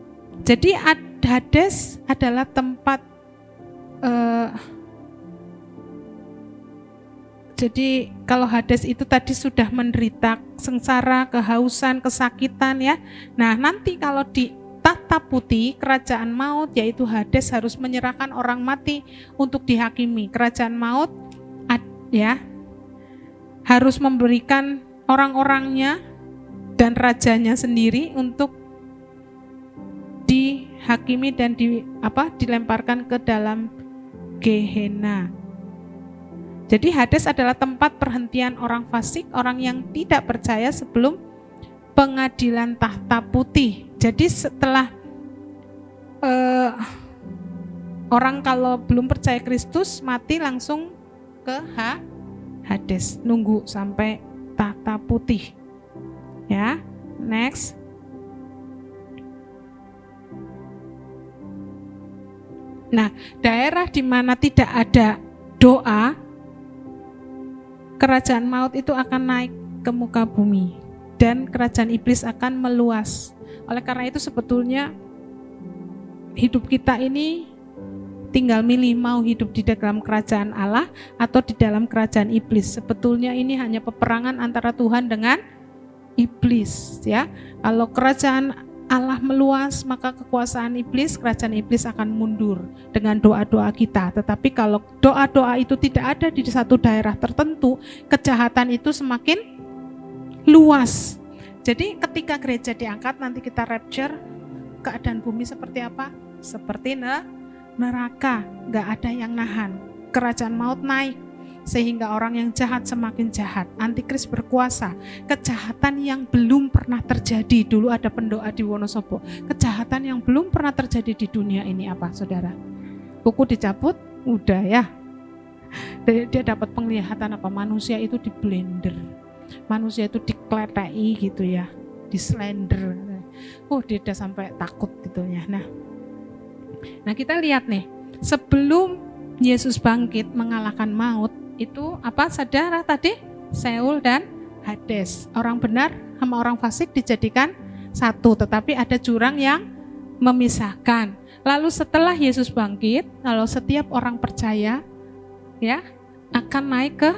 Jadi Hades adalah tempat jadi kalau Hades itu tadi sudah menderita sengsara, kehausan, kesakitan ya. Nah nanti kalau di tahta putih, kerajaan maut yaitu Hades harus menyerahkan orang mati untuk dihakimi. Kerajaan maut harus memberikan orang-orangnya dan rajanya sendiri untuk dihakimi dan dilemparkan ke dalam Gehenna. Jadi Hades adalah tempat perhentian orang fasik, orang yang tidak percaya sebelum pengadilan tahta putih. Jadi setelah orang kalau belum percaya Kristus mati langsung ke Hades, nunggu sampai tahta putih. Ya, next. Nah, daerah di mana tidak ada doa, kerajaan maut itu akan naik ke muka bumi dan kerajaan iblis akan meluas. Oleh karena itu sebetulnya hidup kita ini tinggal milih mau hidup di dalam kerajaan Allah atau di dalam kerajaan iblis. Sebetulnya ini hanya peperangan antara Tuhan dengan iblis, ya. Kalau kerajaan Allah meluas, maka kekuasaan iblis, kerajaan iblis akan mundur dengan doa-doa kita. Tetapi kalau doa-doa itu tidak ada di satu daerah tertentu, kejahatan itu semakin luas. Jadi ketika gereja diangkat, nanti kita rapture, keadaan bumi seperti apa? Seperti neraka, gak ada yang nahan. Kerajaan maut naik, sehingga orang yang jahat semakin jahat. Antikris berkuasa. Kejahatan yang belum pernah terjadi. Dulu ada pendoa di Wonosobo. Kejahatan yang belum pernah terjadi di dunia ini apa, saudara? Kuku dicabut, udah ya. Dia dapat penglihatan apa? Manusia itu di blender. Manusia itu dikletei gitu ya. Di slender. Dia udah sampai takut gitu ya. Nah kita lihat nih. Sebelum Yesus bangkit mengalahkan maut, itu apa, saudara tadi? Seol dan Hades. Orang benar sama orang fasik dijadikan satu, tetapi ada jurang yang memisahkan. Lalu setelah Yesus bangkit, kalau setiap orang percaya ya akan naik ke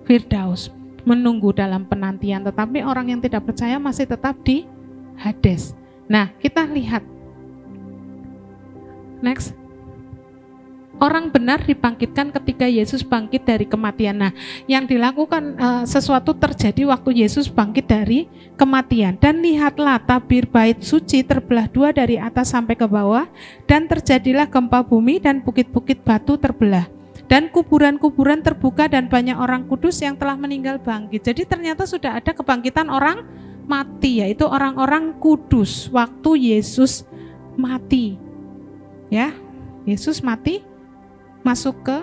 Firdaus, menunggu dalam penantian, tetapi orang yang tidak percaya masih tetap di Hades. Nah, kita lihat. Next. Orang benar dibangkitkan ketika Yesus bangkit dari kematian. Nah, yang dilakukan sesuatu terjadi waktu Yesus bangkit dari kematian. Dan lihatlah tabir bait suci terbelah dua dari atas sampai ke bawah, dan terjadilah gempa bumi dan bukit-bukit batu terbelah. Dan kuburan-kuburan terbuka dan banyak orang kudus yang telah meninggal bangkit. Jadi ternyata sudah ada kebangkitan orang mati, yaitu orang-orang kudus waktu Yesus mati. Ya, Yesus mati, masuk ke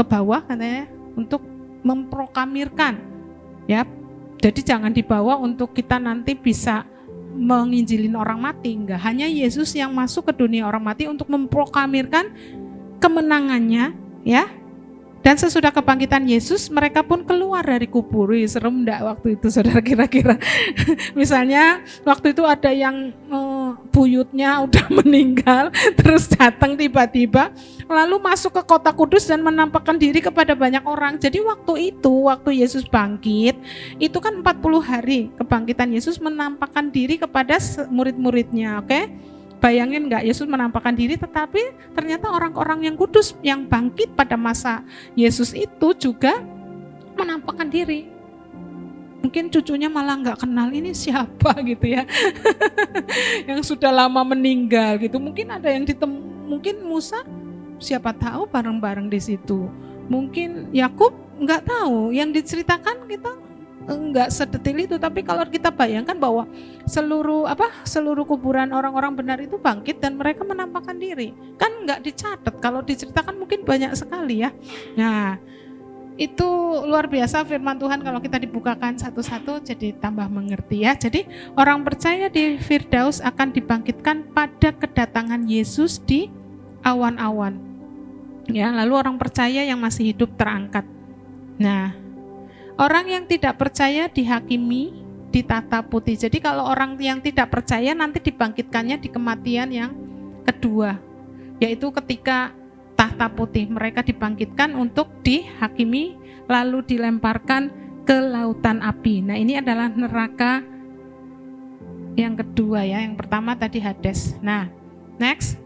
bawah katanya untuk memproklamirkan, ya. Jadi jangan dibawa untuk kita nanti bisa menginjilin orang mati, enggak. Hanya Yesus yang masuk ke dunia orang mati untuk memproklamirkan kemenangannya, ya. Dan sesudah kebangkitan Yesus, mereka pun keluar dari kubur. Serem enggak waktu itu, saudara, kira-kira? Misalnya waktu itu ada yang buyutnya udah meninggal, terus datang tiba-tiba, lalu masuk ke kota kudus dan menampakkan diri kepada banyak orang. Jadi waktu Yesus bangkit, itu kan 40 hari kebangkitan Yesus menampakkan diri kepada murid-muridnya, oke? Bayangin nggak, Yesus menampakkan diri, tetapi ternyata orang-orang yang kudus yang bangkit pada masa Yesus itu juga menampakkan diri. Mungkin cucunya malah nggak kenal ini siapa gitu ya, yang sudah lama meninggal gitu. Mungkin ada yang mungkin Musa, siapa tahu bareng-bareng di situ. Mungkin Yakub nggak tahu, yang diceritakan kita enggak sedetil itu. Tapi kalau kita bayangkan bahwa seluruh kuburan orang-orang benar itu bangkit dan mereka menampakkan diri, kan enggak dicatat. Kalau diceritakan mungkin banyak sekali ya. Nah, itu luar biasa firman Tuhan kalau kita dibukakan satu-satu jadi tambah mengerti ya. Jadi orang percaya di Firdaus akan dibangkitkan pada kedatangan Yesus di awan-awan. Ya, lalu orang percaya yang masih hidup terangkat. Nah, orang yang tidak percaya dihakimi di tahta putih. Jadi kalau orang yang tidak percaya nanti dibangkitkannya di kematian yang kedua, yaitu ketika tahta putih mereka dibangkitkan untuk dihakimi lalu dilemparkan ke lautan api. Nah, ini adalah neraka yang kedua ya, yang pertama tadi Hades. Nah, next.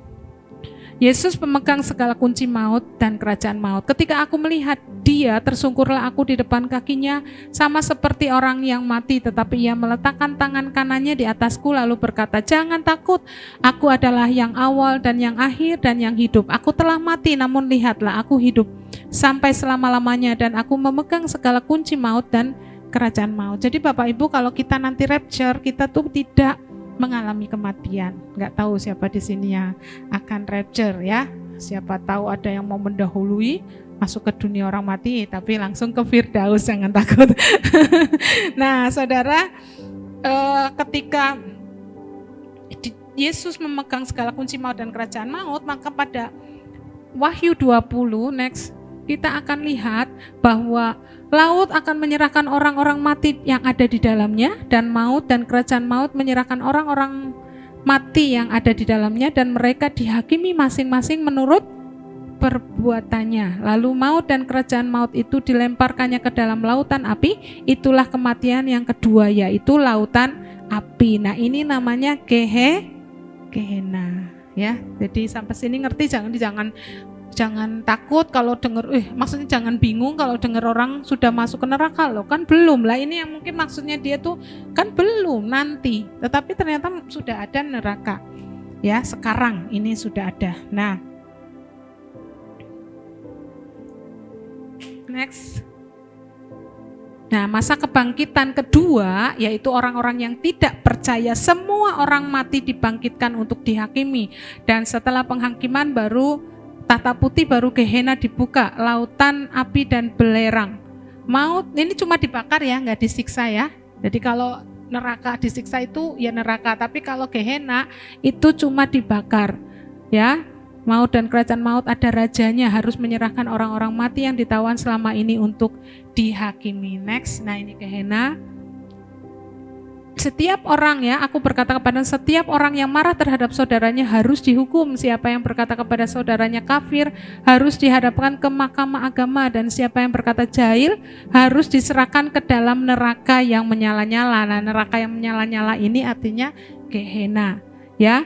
Yesus pemegang segala kunci maut dan kerajaan maut. Ketika aku melihat dia, tersungkurlah aku di depan kakinya, sama seperti orang yang mati, tetapi ia meletakkan tangan kanannya di atasku lalu berkata, jangan takut, aku adalah yang awal dan yang akhir dan yang hidup. Aku telah mati, namun lihatlah aku hidup sampai selama-lamanya dan aku memegang segala kunci maut dan kerajaan maut. Jadi Bapak Ibu, kalau kita nanti rapture, kita tuh tidak mengalami kematian. Nggak tahu siapa di sini yang akan rapture ya. Siapa tahu ada yang mau mendahului masuk ke dunia orang mati, tapi langsung ke Firdaus, jangan takut. Nah, saudara, ketika Yesus memegang segala kunci maut dan kerajaan maut, maka pada Wahyu 20, next, kita akan lihat bahwa laut akan menyerahkan orang-orang mati yang ada di dalamnya, dan maut dan kerajaan maut menyerahkan orang-orang mati yang ada di dalamnya, dan mereka dihakimi masing-masing menurut perbuatannya. Lalu maut dan kerajaan maut itu dilemparkannya ke dalam lautan api. Itulah kematian yang kedua, yaitu lautan api. Nah, ini namanya Gehenna ya. Jadi sampai sini ngerti, jangan takut kalau dengar, maksudnya jangan bingung kalau dengar orang sudah masuk ke neraka loh, kan belum lah. Ini yang mungkin maksudnya dia tuh kan belum nanti, tetapi ternyata sudah ada neraka ya, sekarang ini sudah ada. Nah, next. Nah, masa kebangkitan kedua yaitu orang-orang yang tidak percaya. Semua orang mati dibangkitkan untuk dihakimi, dan setelah penghakiman baru tahta putih, baru Gehenna dibuka, lautan api dan belerang. Maut ini cuma dibakar ya, nggak disiksa ya. Jadi kalau neraka disiksa itu ya neraka, tapi kalau Gehenna itu cuma dibakar ya. Maut dan kerajaan maut ada rajanya, harus menyerahkan orang-orang mati yang ditawan selama ini untuk dihakimi. Next, nah ini Gehenna. Setiap orang ya, aku berkata kepada setiap orang yang marah terhadap saudaranya harus dihukum. Siapa yang berkata kepada saudaranya kafir harus dihadapkan ke mahkamah agama, dan siapa yang berkata jahil harus diserahkan ke dalam neraka yang menyala-nyala. Nah, neraka yang menyala-nyala ini artinya Gehenna ya.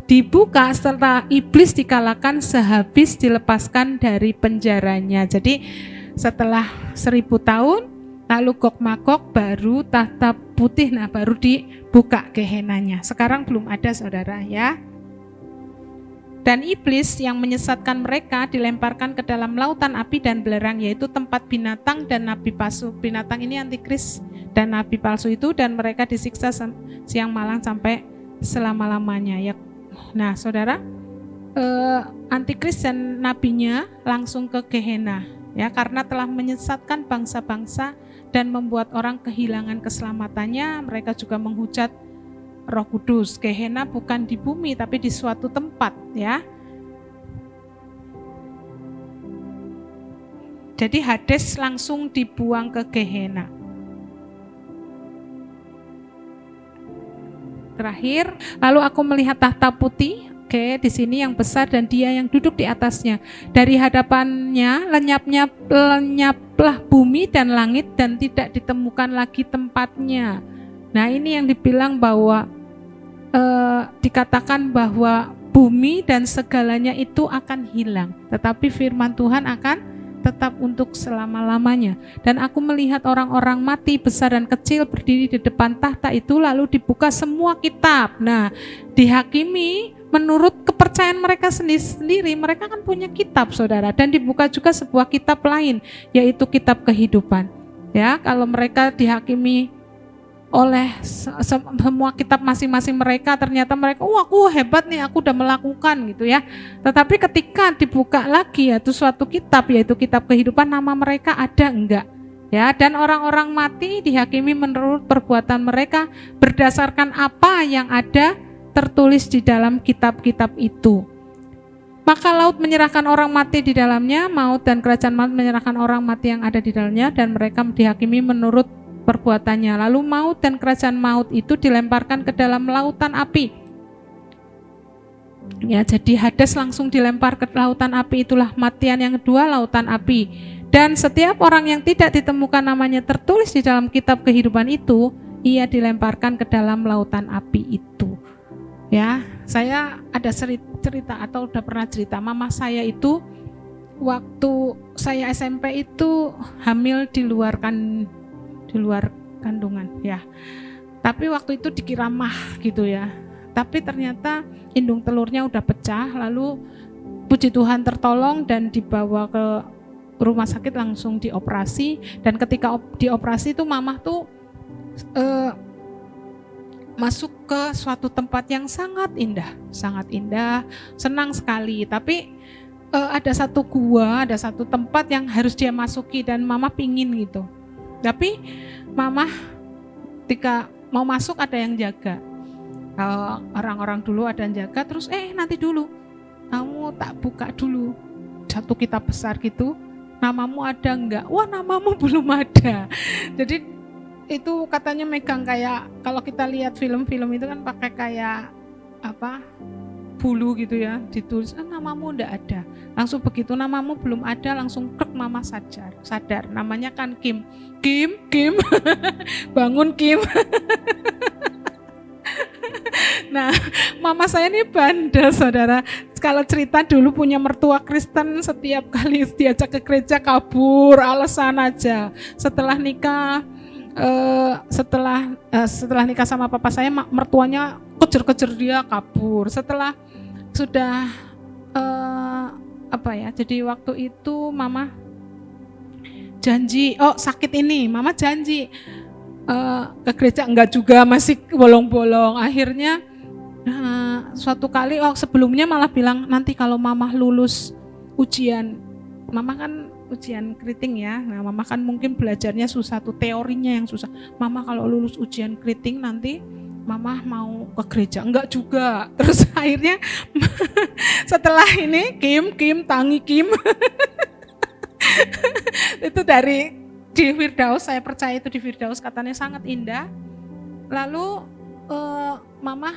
Dibuka setelah iblis dikalahkan sehabis dilepaskan dari penjaranya. Jadi setelah 1000 tahun lalu Gog Magog baru tahta putih, nah baru dibuka Gehenna-nya. Sekarang belum ada saudara ya. Dan iblis yang menyesatkan mereka dilemparkan ke dalam lautan api dan belerang, yaitu tempat binatang dan nabi palsu. Binatang ini antikris dan nabi palsu itu, dan mereka disiksa siang malam sampai selama-lamanya ya. Nah saudara, antikris dan nabinya langsung ke Gehenna ya, karena telah menyesatkan bangsa-bangsa dan membuat orang kehilangan keselamatannya. Mereka juga menghujat Roh Kudus. Gehenna bukan di bumi tapi di suatu tempat ya. Jadi Hades langsung dibuang ke Gehenna. Terakhir, lalu aku melihat tahta putih, di sini yang besar, dan dia yang duduk di atasnya. Dari hadapannya lenyaplah bumi dan langit, dan tidak ditemukan lagi tempatnya. Nah, ini yang dibilang bahwa dikatakan bahwa bumi dan segalanya itu akan hilang, tetapi firman Tuhan akan tetap untuk selama-lamanya. Dan aku melihat orang-orang mati besar dan kecil berdiri di depan tahta itu, lalu dibuka semua kitab. Nah, dihakimi menurut kepercayaan mereka sendiri. Mereka kan punya kitab saudara, dan dibuka juga sebuah kitab lain, yaitu kitab kehidupan ya. Kalau mereka dihakimi oleh semua kitab masing-masing mereka, ternyata mereka, aku hebat nih, aku udah melakukan gitu ya. Tetapi ketika dibuka lagi yaitu suatu kitab, yaitu kitab kehidupan, nama mereka ada enggak ya. Dan orang-orang mati dihakimi menurut perbuatan mereka berdasarkan apa yang ada tertulis di dalam kitab-kitab itu. Maka laut menyerahkan orang mati di dalamnya, maut dan kerajaan maut menyerahkan orang mati yang ada di dalamnya, dan mereka dihakimi menurut perbuatannya. Lalu maut dan kerajaan maut itu dilemparkan ke dalam lautan api. Ya, jadi Hades langsung dilempar ke lautan api. Itulah matian yang kedua, lautan api. Dan setiap orang yang tidak ditemukan namanya tertulis di dalam kitab kehidupan itu, ia dilemparkan ke dalam lautan api itu. Ya, saya ada cerita atau udah pernah cerita, mama saya itu waktu saya SMP itu hamil di luar kandungan ya. Tapi waktu itu dikira mah gitu ya. Tapi ternyata indung telurnya udah pecah, lalu puji Tuhan tertolong dan dibawa ke rumah sakit, langsung dioperasi. Dan ketika dioperasi itu mamah tuh masuk ke suatu tempat yang sangat indah, senang sekali. Tapi ada satu gua, ada satu tempat yang harus dia masuki dan mama pingin gitu. Tapi mama ketika mau masuk ada yang jaga. Orang-orang dulu ada yang jaga, terus nanti dulu, kamu tak buka dulu satu kitab besar gitu, namamu ada enggak? Wah, namamu belum ada. Jadi itu katanya megang kayak, kalau kita lihat film-film itu kan pakai kayak apa, bulu gitu ya, ditulis namamu enggak ada. Langsung begitu namamu belum ada, langsung krek mama sadar, namanya kan Kim. Bangun Kim. Nah, mama saya ini bandel, saudara. Kalau cerita dulu punya mertua Kristen, setiap kali diajak ke gereja kabur, alasan aja. Setelah nikah sama papa saya, mertuanya kejar-kejar dia kabur. Setelah sudah jadi waktu itu mama janji, sakit ini, mama janji ke gereja, enggak juga, masih bolong-bolong. Akhirnya suatu kali sebelumnya malah bilang, nanti kalau mama lulus ujian, mama kan ujian kriting ya, nah mama kan mungkin belajarnya susah tuh, teorinya yang susah. Mama kalau lulus ujian kriting nanti mama mau ke gereja. Enggak juga. Terus akhirnya setelah ini Kim tangi Kim itu di Firdaus, saya percaya itu di Firdaus, katanya sangat indah. Lalu mama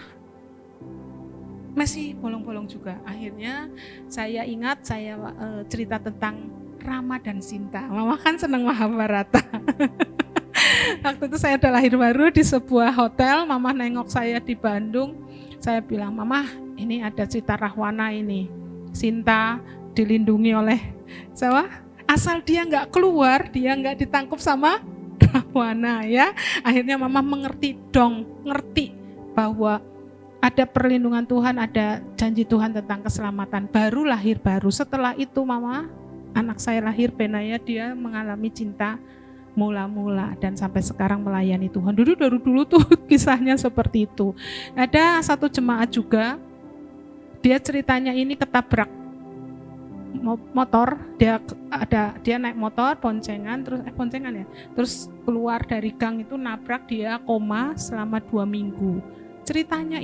masih bolong-bolong juga. Akhirnya saya ingat, saya cerita tentang Rama dan Sinta. Mama kan senang Mahabharata. Waktu itu saya udah lahir baru di sebuah hotel, mama nengok saya di Bandung. Saya bilang, mama ini ada cerita Rahwana ini. Sinta dilindungi oleh asal dia nggak keluar, dia nggak ditangkap sama Rahwana ya. Akhirnya mama ngerti bahwa ada perlindungan Tuhan, ada janji Tuhan tentang keselamatan. Baru lahir baru. Setelah itu mama, anak saya lahir, Benaya, dia mengalami cinta mula-mula dan sampai sekarang melayani Tuhan. Dulu tuh kisahnya seperti itu. Ada satu jemaat juga, dia ceritanya ini ketabrak motor, dia naik motor boncengan, terus keluar dari gang itu nabrak, dia koma selama 2 minggu. Ceritanya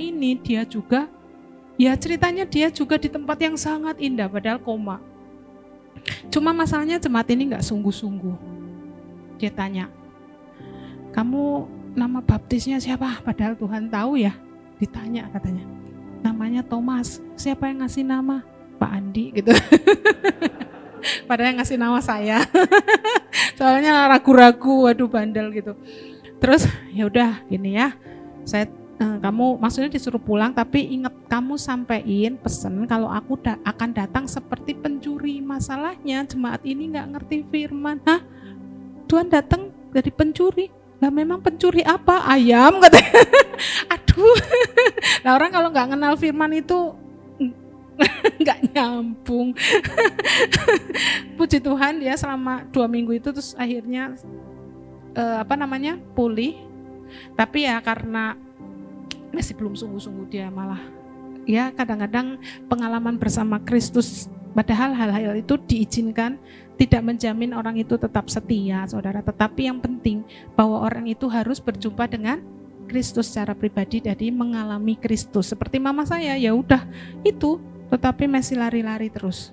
dia juga di tempat yang sangat indah padahal koma. Cuma masalahnya jemaat ini nggak sungguh-sungguh. Dia tanya, kamu nama baptisnya siapa? Padahal Tuhan tahu ya. Ditanya katanya, namanya Thomas. Siapa yang ngasih nama? Pak Andi gitu. Padahal yang ngasih nama saya. Soalnya ragu-ragu, waduh bandel gitu. Terus ya udah gini ya, kamu maksudnya disuruh pulang, tapi ingat kamu sampein pesen kalau aku akan datang seperti pencuri. Masalahnya jemaat ini nggak ngerti firman. Hah? Tuhan datang dari pencuri? Lah memang pencuri apa? Ayam katanya. Aduh. Nah orang kalau nggak kenal firman itu nggak nyambung. Puji Tuhan dia selama 2 minggu itu terus akhirnya pulih. Tapi ya karena masih belum sungguh-sungguh, dia malah ya kadang-kadang pengalaman bersama Kristus, padahal hal-hal itu diizinkan, tidak menjamin orang itu tetap setia, saudara. Tetapi yang penting bahwa orang itu harus berjumpa dengan Kristus secara pribadi, jadi mengalami Kristus. Seperti mama saya, ya udah itu, tetapi masih lari-lari terus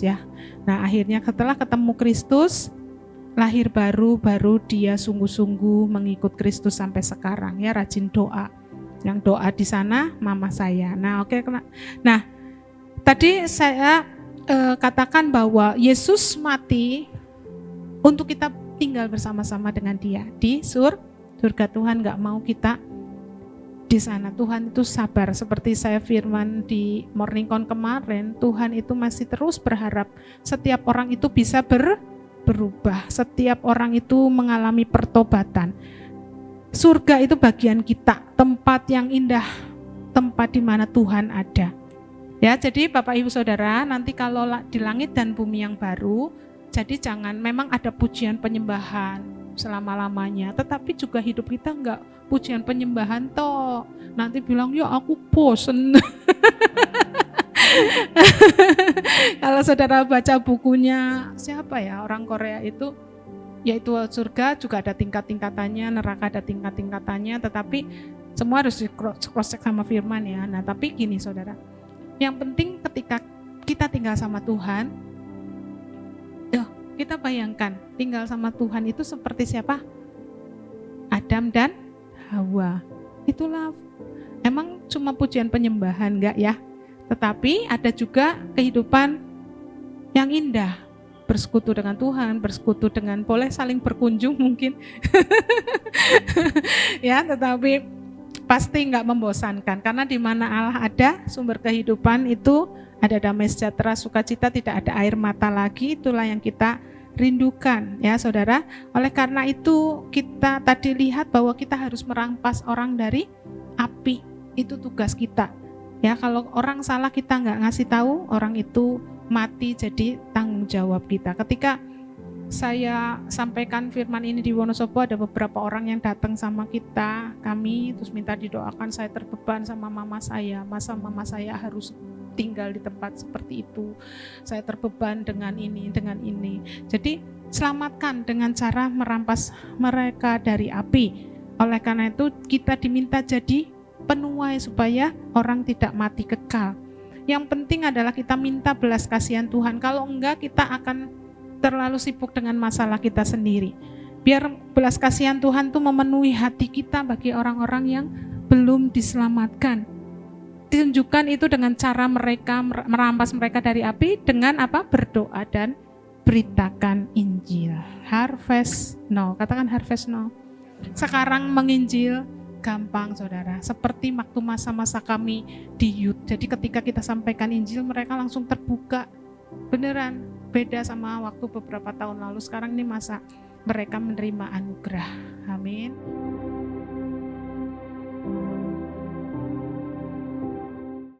ya. Nah akhirnya setelah ketemu Kristus, lahir baru dia sungguh-sungguh mengikut Kristus sampai sekarang ya, rajin doa. Yang doa di sana mama saya. Nah oke. Nah tadi saya katakan bahwa Yesus mati untuk kita tinggal bersama-sama dengan dia di Surga Tuhan nggak mau kita di sana. Tuhan itu sabar, seperti saya firman di Morning Count kemarin, Tuhan itu masih terus berharap setiap orang itu bisa berubah, setiap orang itu mengalami pertobatan. Surga itu bagian kita, tempat yang indah, tempat di mana Tuhan ada. Ya, jadi Bapak Ibu Saudara, nanti kalau di langit dan bumi yang baru, jadi jangan, memang ada pujian penyembahan selama-lamanya, tetapi juga hidup kita enggak pujian penyembahan toh. Nanti bilang, ya aku bosen. Kalau saudara baca bukunya siapa ya, orang Korea itu, yaitu surga juga ada tingkat-tingkatannya, neraka ada tingkat-tingkatannya, tetapi semua harus di cross check sama firman ya. Nah tapi gini saudara, yang penting ketika kita tinggal sama Tuhan, kita bayangkan tinggal sama Tuhan itu seperti siapa? Adam dan Hawa. Itulah, emang cuma pujian penyembahan enggak ya? Tetapi ada juga kehidupan yang indah, bersekutu dengan Tuhan, bersekutu dengan, boleh saling berkunjung mungkin. Ya, tetapi pasti enggak membosankan, karena di mana Allah ada, sumber kehidupan itu ada damai sejahtera, sukacita, tidak ada air mata lagi. Itulah yang kita rindukan ya saudara. Oleh karena itu kita tadi lihat bahwa kita harus merampas orang dari api. Itu tugas kita ya. Kalau orang salah kita nggak ngasih tahu, orang itu mati, jadi tanggung jawab kita. Ketika saya sampaikan firman ini di Wonosobo, ada beberapa orang yang datang sama kami terus minta didoakan. Saya terbeban sama mama saya, masa mama saya harus tinggal di tempat seperti itu, saya terbeban dengan ini. Jadi selamatkan dengan cara merampas mereka dari api. Oleh karena itu kita diminta jadi penuai supaya orang tidak mati kekal. Yang penting adalah kita minta belas kasihan Tuhan. Kalau enggak, kita akan terlalu sibuk dengan masalah kita sendiri. Biar belas kasihan Tuhan itu memenuhi hati kita bagi orang-orang yang belum diselamatkan. Tunjukkan itu dengan cara mereka merampas mereka dari api, dengan apa? Berdoa dan beritakan Injil. Harvest now, katakan harvest now. Sekarang menginjil gampang saudara, seperti waktu masa-masa kami di youth. Jadi ketika kita sampaikan Injil, mereka langsung terbuka. Beneran beda sama waktu beberapa tahun lalu. Sekarang ini masa mereka menerima anugerah. Amin.